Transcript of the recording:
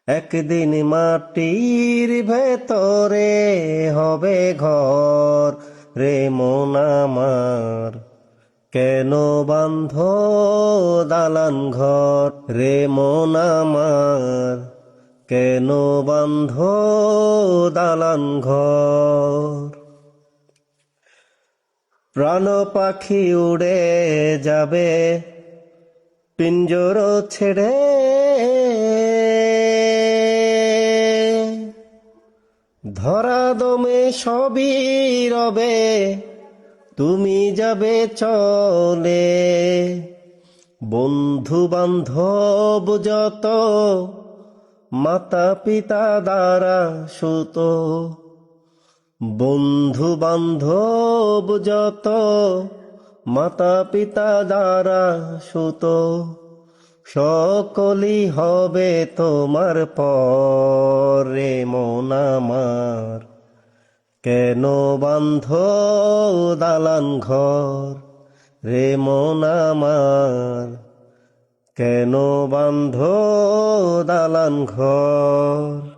একদিন মাটির ভেতরে হবে ঘর রে মন আমার, কেন বাঁধ দালান ঘর রে মন আমার, কেন বাঁধ দালান ঘর। প্রাণ পাখি উড়ে যাবে পিঞ্জর ছেড়ে, ধরা দমে সবই রবে তুমি যাবে চলে। বন্ধু বান্ধব যত মাতা পিতা দ্বারা সুত, বন্ধু বান্ধব যত মাতা পিতা দ্বারা সুত, সকলই হবে তোমার পরে মন আমার, কেন বাঁধ দালান ঘর রে মন আমার, কেন বাঁধ দালান ঘর।